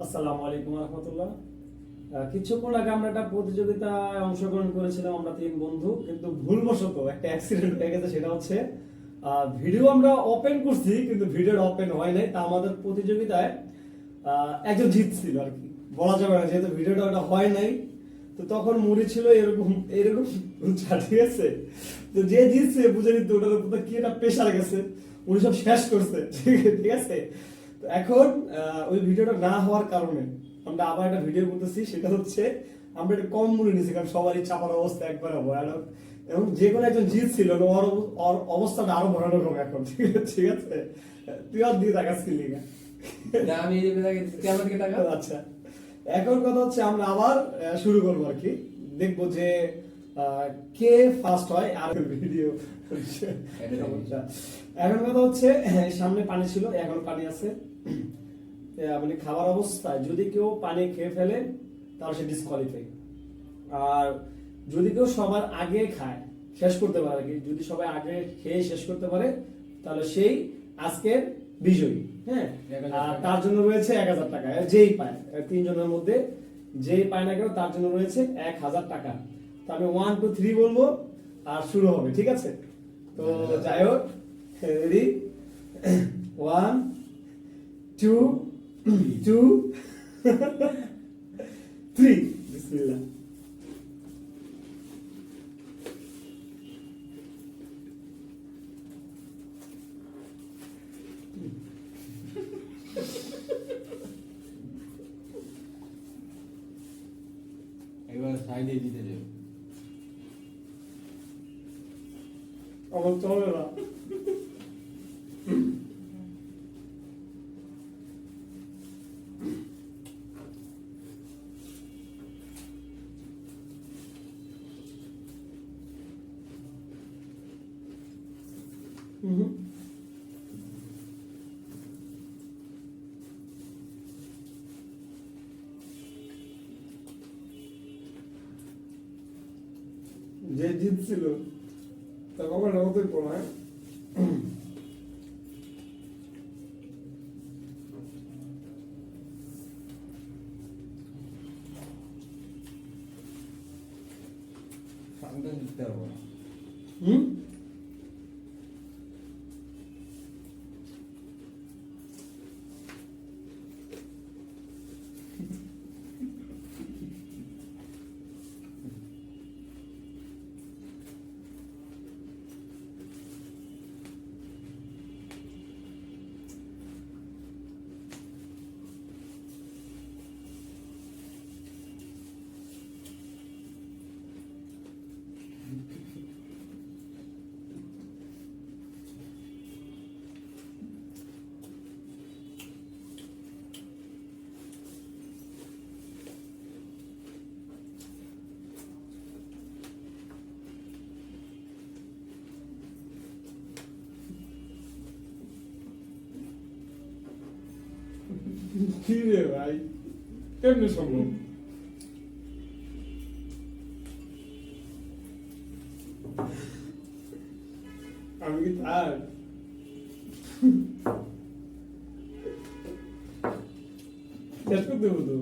আসসালামু আলাইকুম রহমতুল্লাহ। কিছুক্ষণ আগে আমরা একটা প্রতিযোগিতায় অংশগ্রহণ করেছিলাম আমরা তিন বন্ধু, কিন্তু ভুলবশত একটা অ্যাক্সিডেন্ট হয়ে গেছে। সেটা হচ্ছে ভিডিও আমরা ওপেন করছি কিন্তু ভিডিওটা ওপেন হয় নাই। তা আমাদের প্রতিযোগিতায় একজন জিতছিল আর কি, বলা যাবে না যেহেতু ভিডিওটা ওটা হয় নাই। তো তখন মুড়ি ছিল এরকম এরকম, ঠিক আছে। তো যে জিতছে বুঝে নিতে ওটার উপর কি একটা প্রেশার গেছে, উনি সব শেষ করছে, ঠিক আছে। তো এখন ওই ভিডিওটা না হওয়ার কারণে আমরা আবার একটা ভিডিও করতেছি। সেটা হচ্ছে আমরা একটা কম মূল্য নিয়েছি, কারণ সবারই চাপার অবস্থা একবারে ভয়ানক, এবং যে কোনো একজন জিতছিল ওর অবস্থাটা আরো ভয়ানক হবে এখন, ঠিক আছে। তুই আর দিয়ে দেখাচ্ছিলি না, আমি টাকা। আচ্ছা, এখন কথা হচ্ছে আমরা আবার শুরু করবো আর কি, দেখবো যে কে ফার্স্ট হয়। আর ভিডিও এখন কথা হচ্ছে সামনে পানি ছিল, এখন পানি আছে। মানে খাবার অবস্থায় যদি কেউ পানি খেয়ে ফেলে তাহলে সে ডিসকোয়ালিফাই। আর যদি কেউ সবার আগে খায়, শেষ করতে পারে আর কি, যদি সবাই আগে খেয়ে শেষ করতে পারে তাহলে সেই আজকের বিজয়ী। হ্যাঁ, আর তার জন্য রয়েছে 1000 টাকা। যেই পায়, তিনজনের মধ্যে যেই পায় না কেন তার জন্য রয়েছে 1000 টাকা। তো আমি 1 2 3 বলবো আর শুরু হবে, ঠিক আছে। তো যাই হোক, রেডি, 1 2 2 3, বিসমিল্লাহ। একবার সাইডে দিতে যাও। আমার চলে না। যে জিতছিল তার কপালটা মতোই পড়ায়। সামনে দিতে পারবো না। হুম, কি রে ভাই, কেমনে সম্ভব? আমি কি তার শেষ করতে হতো?